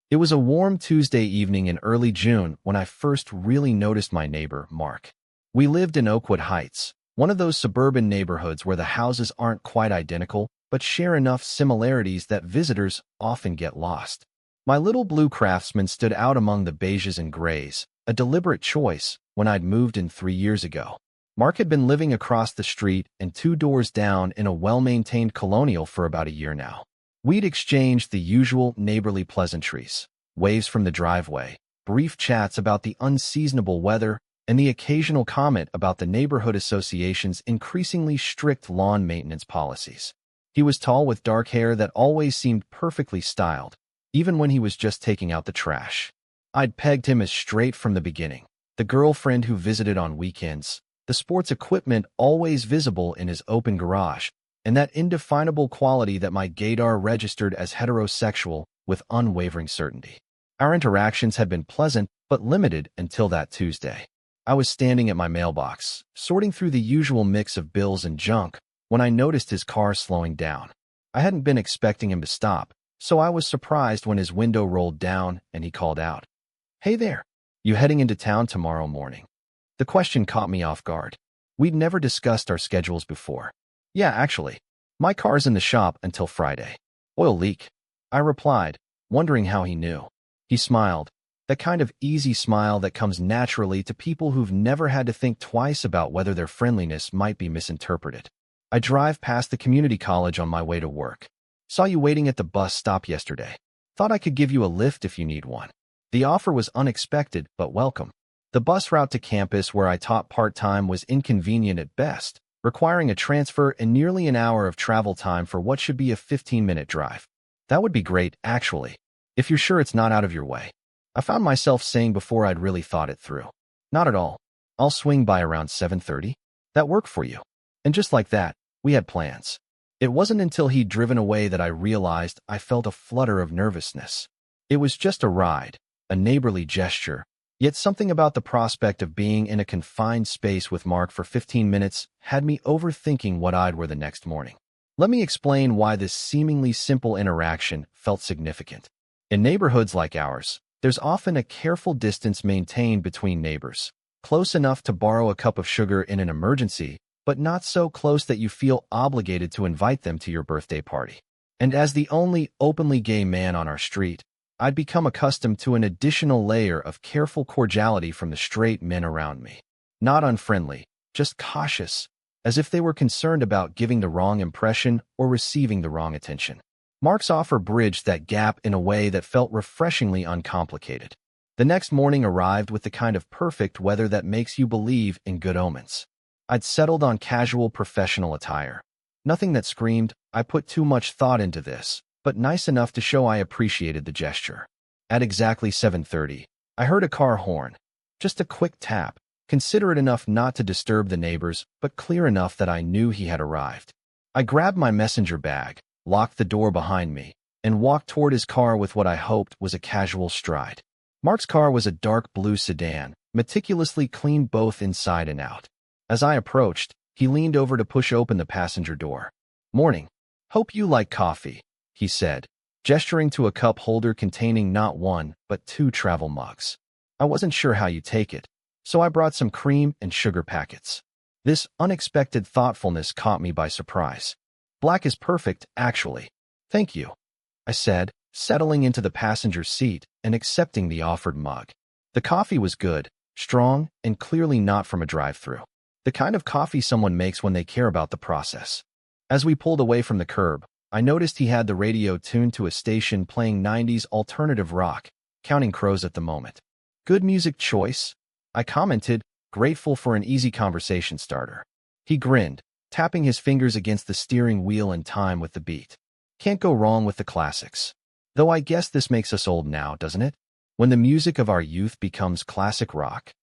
It was a warm Tuesday evening in early June when I first really noticed my neighbor, Mark. We lived in Oakwood Heights, one of those suburban neighborhoods where the houses aren't quite identical, but share enough similarities that visitors often get lost. My little blue Craftsman stood out among the beiges and grays, a deliberate choice when I'd moved in 3 years ago. Mark had been living across the street and 2 doors down in a well-maintained colonial for about a year now. We'd exchanged the usual neighborly pleasantries, waves from the driveway, brief chats about the unseasonable weather, and the occasional comment about the neighborhood association's increasingly strict lawn maintenance policies. He was tall with dark hair that always seemed perfectly styled, even when he was just taking out the trash. I'd pegged him as straight from the beginning, the girlfriend who visited on weekends, the sports equipment always visible in his open garage, and that indefinable quality that my gaydar registered as heterosexual with unwavering certainty. Our interactions had been pleasant but limited until that Tuesday. I was standing at my mailbox, sorting through the usual mix of bills and junk, when I noticed his car slowing down. I hadn't been expecting him to stop, so I was surprised when his window rolled down and he called out, "Hey there, you heading into town tomorrow morning?" The question caught me off guard. We'd never discussed our schedules before. "Yeah, actually. My car's in the shop until Friday. Oil leak," I replied, wondering how he knew. He smiled, that kind of easy smile that comes naturally to people who've never had to think twice about whether their friendliness might be misinterpreted. "I drive past the community college on my way to work. Saw you waiting at the bus stop yesterday. Thought I could give you a lift if you need one." The offer was unexpected but welcome. The bus route to campus where I taught part-time was inconvenient at best, requiring a transfer and nearly an hour of travel time for what should be a 15-minute drive. "That would be great, actually, if you're sure it's not out of your way," I found myself saying before I'd really thought it through. "Not at all. I'll swing by around 7:30. That work for you?" And just like that, we had plans. It wasn't until he'd driven away that I realized I felt a flutter of nervousness. It was just a ride, a neighborly gesture, yet something about the prospect of being in a confined space with Mark for 15 minutes had me overthinking what I'd wear the next morning. Let me explain why this seemingly simple interaction felt significant. In neighborhoods like ours, there's often a careful distance maintained between neighbors, close enough to borrow a cup of sugar in an emergency, but not so close that you feel obligated to invite them to your birthday party. And as the only openly gay man on our street, I'd become accustomed to an additional layer of careful cordiality from the straight men around me. Not unfriendly, just cautious, as if they were concerned about giving the wrong impression or receiving the wrong attention. Mark's offer bridged that gap in a way that felt refreshingly uncomplicated. The next morning arrived with the kind of perfect weather that makes you believe in good omens. I'd settled on casual professional attire. Nothing that screamed, "I put too much thought into this," but nice enough to show I appreciated the gesture. At exactly 7:30, I heard a car horn. Just a quick tap, considerate enough not to disturb the neighbors, but clear enough that I knew he had arrived. I grabbed my messenger bag, locked the door behind me, and walked toward his car with what I hoped was a casual stride. Mark's car was a dark blue sedan, meticulously cleaned both inside and out. As I approached, he leaned over to push open the passenger door. "Morning. Hope you like coffee," he said, gesturing to a cup holder containing not one, but 2 travel mugs. "I wasn't sure how you take it, so I brought some cream and sugar packets." This unexpected thoughtfulness caught me by surprise. "Black is perfect, actually." "Thank you," I said, settling into the passenger seat and accepting the offered mug. The coffee was good, strong, and clearly not from a drive-thru. The kind of coffee someone makes when they care about the process. As we pulled away from the curb, I noticed he had the radio tuned to a station playing 90s alternative rock, Counting Crows at the moment. "Good music choice," I commented, grateful for an easy conversation starter. He grinned, tapping his fingers against the steering wheel in time with the beat. "Can't go wrong with the classics. Though I guess this makes us old now, doesn't it? When the music of our youth becomes classic rock."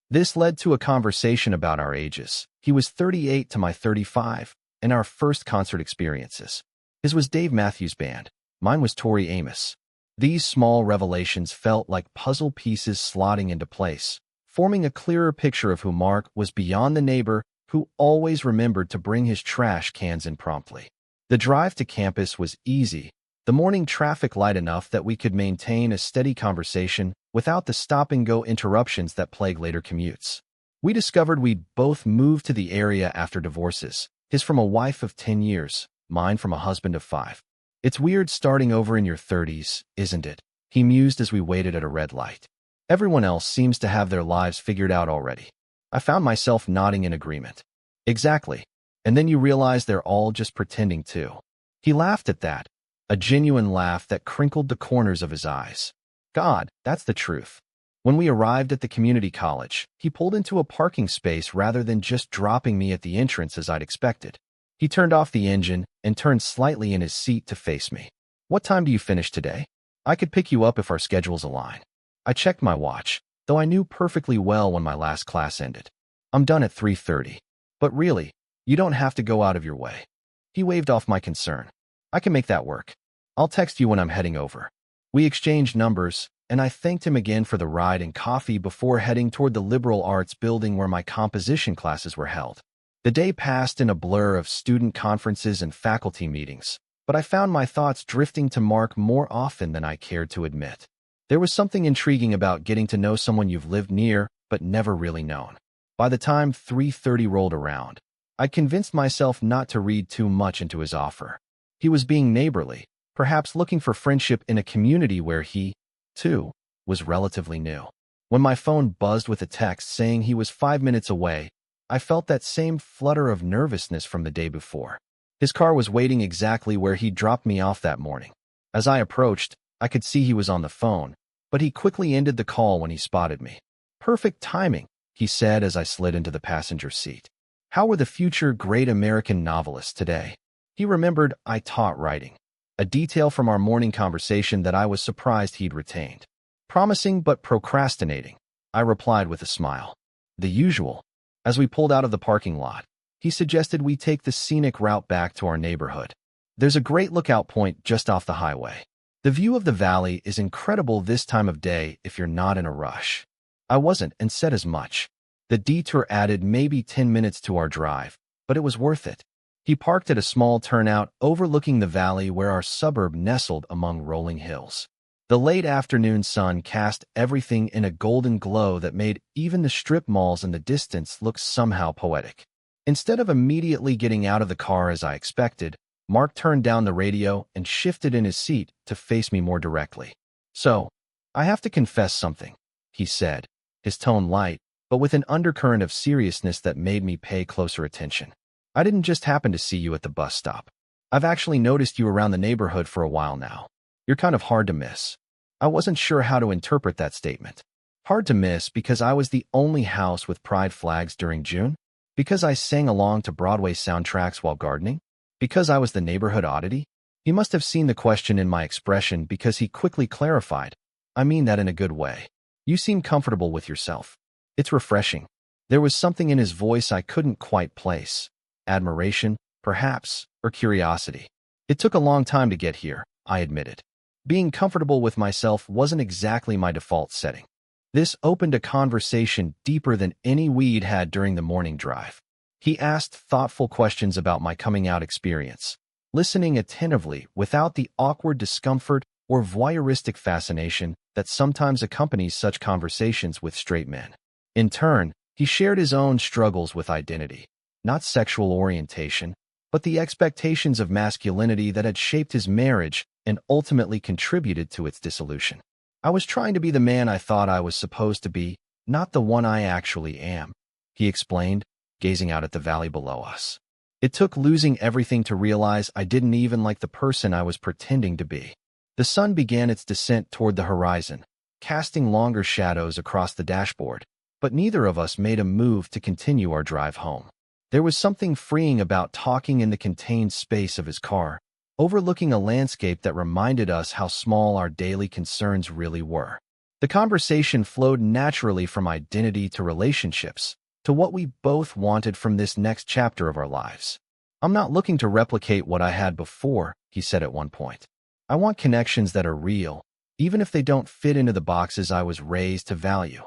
This led to a conversation about our ages. He was 38 to my 35, and our first concert experiences. His was Dave Matthews Band. Mine was Tori Amos. These small revelations felt like puzzle pieces slotting into place, forming a clearer picture of who Mark was beyond the neighbor who always remembered to bring his trash cans in promptly. The drive to campus was easy, The morning traffic light enough that we could maintain a steady conversation without the stop-and-go interruptions that plague later commutes. We discovered we'd both moved to the area after divorces, his from a wife of 10 years, mine from a husband of 5. It's weird starting over in your 30s, isn't it? He mused as we waited at a red light. Everyone else seems to have their lives figured out already. I found myself nodding in agreement. Exactly. And then you realize they're all just pretending to. He laughed at that, a genuine laugh that crinkled the corners of his eyes. God, that's the truth. When we arrived at the community college, he pulled into a parking space rather than just dropping me at the entrance as I'd expected. He turned off the engine and turned slightly in his seat to face me. What time do you finish today? I could pick you up if our schedules align. I checked my watch, though I knew perfectly well when my last class ended. I'm done at 3:30. But really, you don't have to go out of your way. He waved off my concern. I can make that work. I'll text you when I'm heading over. We exchanged numbers, and I thanked him again for the ride and coffee before heading toward the liberal arts building where my composition classes were held. The day passed in a blur of student conferences and faculty meetings, but I found my thoughts drifting to Mark more often than I cared to admit. There was something intriguing about getting to know someone you've lived near but never really known. By the time 3:30 rolled around, I'd convinced myself not to read too much into his offer. He was being neighborly, perhaps looking for friendship in a community where he, too, was relatively new. When my phone buzzed with a text saying he was 5 minutes away, I felt that same flutter of nervousness from the day before. His car was waiting exactly where he dropped me off that morning. As I approached, I could see he was on the phone, but he quickly ended the call when he spotted me. Perfect timing, he said as I slid into the passenger seat. How were the future great American novelists today? He remembered I taught writing, a detail from our morning conversation that I was surprised he'd retained. Promising but procrastinating, I replied with a smile. The usual. As we pulled out of the parking lot, he suggested we take the scenic route back to our neighborhood. There's a great lookout point just off the highway. The view of the valley is incredible this time of day if you're not in a rush. I wasn't and said as much. The detour added maybe 10 minutes to our drive, but it was worth it. He parked at a small turnout overlooking the valley where our suburb nestled among rolling hills. The late afternoon sun cast everything in a golden glow that made even the strip malls in the distance look somehow poetic. Instead of immediately getting out of the car as I expected, Mark turned down the radio and shifted in his seat to face me more directly. So, I have to confess something, he said, his tone light, but with an undercurrent of seriousness that made me pay closer attention. I didn't just happen to see you at the bus stop. I've actually noticed you around the neighborhood for a while now. You're kind of hard to miss. I wasn't sure how to interpret that statement. Hard to miss because I was the only house with pride flags during June? Because I sang along to Broadway soundtracks while gardening? Because I was the neighborhood oddity? He must have seen the question in my expression because he quickly clarified. I mean that in a good way. You seem comfortable with yourself. It's refreshing. There was something in his voice I couldn't quite place. Admiration, perhaps, or curiosity. It took a long time to get here, I admitted. Being comfortable with myself wasn't exactly my default setting. This opened a conversation deeper than any we'd had during the morning drive. He asked thoughtful questions about my coming out experience, listening attentively without the awkward discomfort or voyeuristic fascination that sometimes accompanies such conversations with straight men. In turn, he shared his own struggles with identity, not sexual orientation, but the expectations of masculinity that had shaped his marriage and ultimately contributed to its dissolution. I was trying to be the man I thought I was supposed to be, not the one I actually am, he explained, gazing out at the valley below us. It took losing everything to realize I didn't even like the person I was pretending to be. The sun began its descent toward the horizon, casting longer shadows across the dashboard, but neither of us made a move to continue our drive home. There was something freeing about talking in the contained space of his car, overlooking a landscape that reminded us how small our daily concerns really were. The conversation flowed naturally from identity to relationships, to what we both wanted from this next chapter of our lives. I'm not looking to replicate what I had before, he said at one point. I want connections that are real, even if they don't fit into the boxes I was raised to value.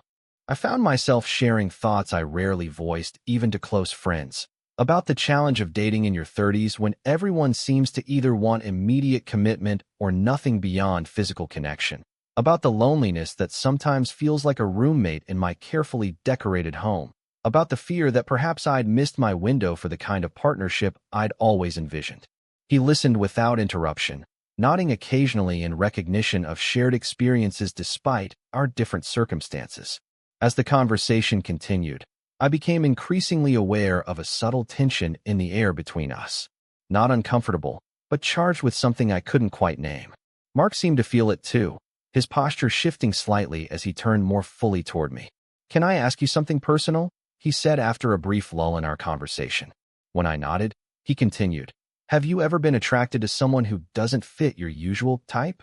I found myself sharing thoughts I rarely voiced, even to close friends, About the challenge of dating in your 30s when everyone seems to either want immediate commitment or nothing beyond physical connection. About the loneliness that sometimes feels like a roommate in my carefully decorated home. About the fear that perhaps I'd missed my window for the kind of partnership I'd always envisioned. He listened without interruption, nodding occasionally in recognition of shared experiences despite our different circumstances. As the conversation continued, I became increasingly aware of a subtle tension in the air between us. Not uncomfortable, but charged with something I couldn't quite name. Mark seemed to feel it too, his posture shifting slightly as he turned more fully toward me. "Can I ask you something personal?" he said after a brief lull in our conversation. When I nodded, he continued, "Have you ever been attracted to someone who doesn't fit your usual type?"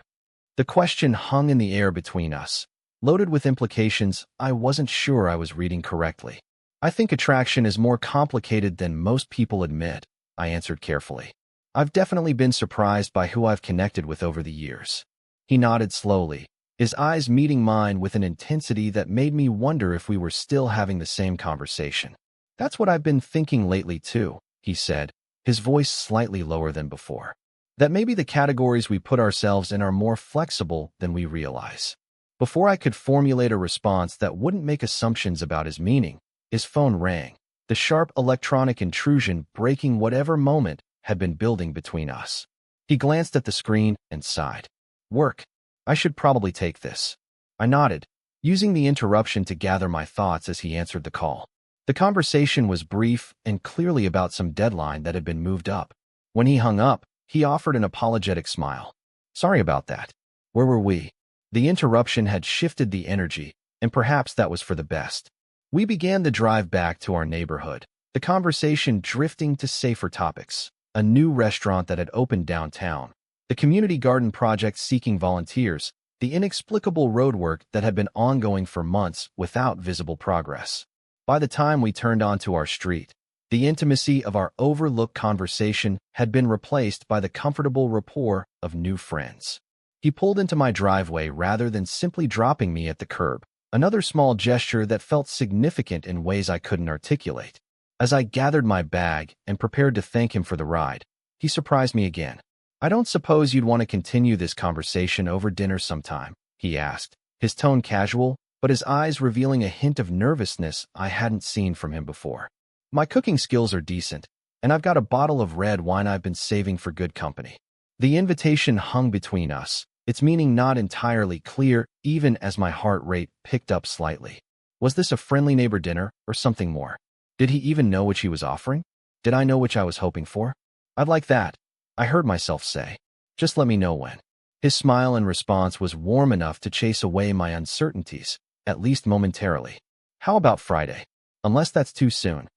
The question hung in the air between us, loaded with implications I wasn't sure I was reading correctly. "I think attraction is more complicated than most people admit," I answered carefully. "I've definitely been surprised by who I've connected with over the years." He nodded slowly, his eyes meeting mine with an intensity that made me wonder if we were still having the same conversation. "That's what I've been thinking lately too," he said, his voice slightly lower than before. "That maybe the categories we put ourselves in are more flexible than we realize." Before I could formulate a response that wouldn't make assumptions about his meaning, his phone rang, the sharp electronic intrusion breaking whatever moment had been building between us. He glanced at the screen and sighed. "Work. I should probably take this." I nodded, using the interruption to gather my thoughts as he answered the call. The conversation was brief and clearly about some deadline that had been moved up. When he hung up, he offered an apologetic smile. "Sorry about that. Where were we?" The interruption had shifted the energy, and perhaps that was for the best. We began the drive back to our neighborhood, the conversation drifting to safer topics. A new restaurant that had opened downtown, the community garden project seeking volunteers, the inexplicable roadwork that had been ongoing for months without visible progress. By the time we turned onto our street, the intimacy of our overlooked conversation had been replaced by the comfortable rapport of new friends. He pulled into my driveway rather than simply dropping me at the curb. Another small gesture that felt significant in ways I couldn't articulate. As I gathered my bag and prepared to thank him for the ride, he surprised me again. "I don't suppose you'd want to continue this conversation over dinner sometime?" he asked, his tone casual, but his eyes revealing a hint of nervousness I hadn't seen from him before. "My cooking skills are decent, and I've got a bottle of red wine I've been saving for good company." The invitation hung between us, its meaning not entirely clear even as my heart rate picked up slightly. Was this a friendly neighbor dinner or something more? Did he even know which he was offering? Did I know which I was hoping for? "I'd like that," I heard myself say. "Just let me know when." His smile in response was warm enough to chase away my uncertainties, at least momentarily. "How about Friday? Unless that's too soon."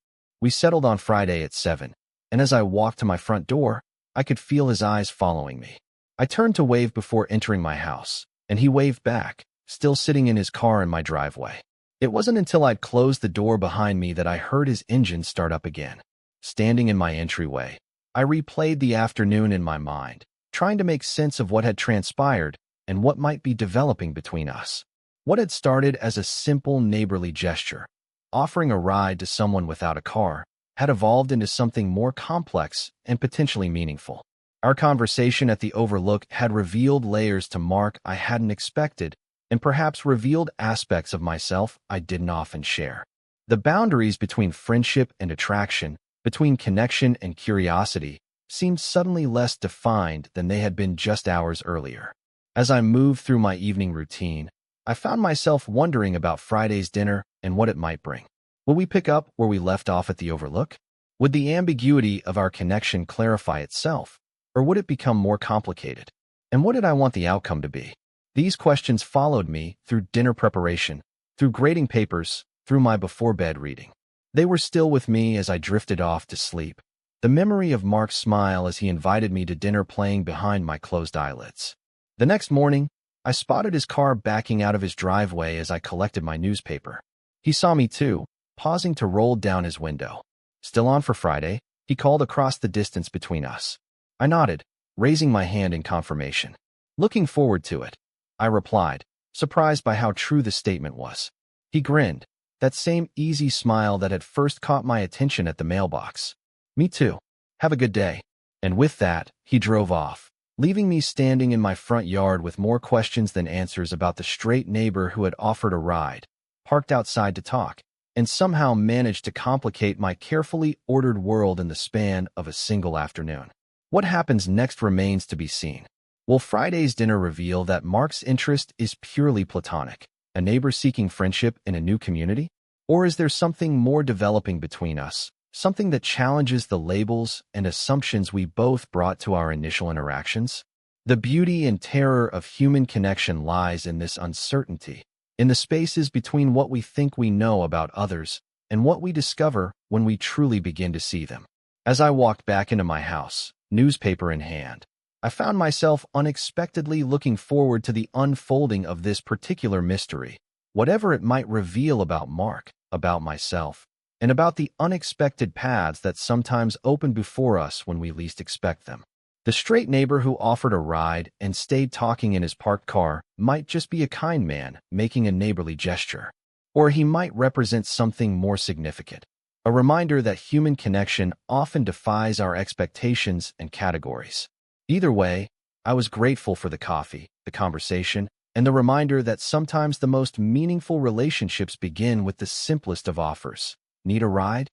We settled on Friday at 7, and as I walked to my front door, I could feel his eyes following me. I turned to wave before entering my house, and he waved back, still sitting in his car in my driveway. It wasn't until I'd closed the door behind me that I heard his engine start up again. Standing in my entryway, I replayed the afternoon in my mind, trying to make sense of what had transpired and what might be developing between us. What had started as a simple neighborly gesture, offering a ride to someone without a car, had evolved into something more complex and potentially meaningful. Our conversation at the Overlook had revealed layers to Mark I hadn't expected, and perhaps revealed aspects of myself I didn't often share. The boundaries between friendship and attraction, between connection and curiosity, seemed suddenly less defined than they had been just hours earlier. As I moved through my evening routine, I found myself wondering about Friday's dinner and what it might bring. Will we pick up where we left off at the Overlook? Would the ambiguity of our connection clarify itself? Or would it become more complicated? And what did I want the outcome to be? These questions followed me through dinner preparation, through grading papers, through my before-bed reading. They were still with me as I drifted off to sleep, the memory of Mark's smile as he invited me to dinner playing behind my closed eyelids. The next morning, I spotted his car backing out of his driveway as I collected my newspaper. He saw me too, pausing to roll down his window. "Still on for Friday?" he called across the distance between us. I nodded, raising my hand in confirmation. "Looking forward to it," I replied, surprised by how true the statement was. He grinned, that same easy smile that had first caught my attention at the mailbox. Me too. Have a good day. And with that, he drove off, leaving me standing in my front yard with more questions than answers about the straight neighbor who had offered a ride, parked outside to talk, and somehow managed to complicate my carefully ordered world in the span of a single afternoon. What happens next remains to be seen. Will Friday's dinner reveal that Mark's interest is purely platonic, a neighbor seeking friendship in a new community? Or is there something more developing between us, something that challenges the labels and assumptions we both brought to our initial interactions? The beauty and terror of human connection lies in this uncertainty, in the spaces between what we think we know about others and what we discover when we truly begin to see them. As I walked back into my house, newspaper in hand, I found myself unexpectedly looking forward to the unfolding of this particular mystery, whatever it might reveal about Mark, about myself, and about the unexpected paths that sometimes open before us when we least expect them. The straight neighbor who offered a ride and stayed talking in his parked car might just be a kind man making a neighborly gesture, or he might represent something more significant, a reminder that human connection often defies our expectations and categories. Either way, I was grateful for the coffee, the conversation, and the reminder that sometimes the most meaningful relationships begin with the simplest of offers. Need a ride?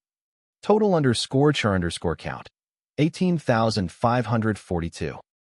Total_char_count. 18,542.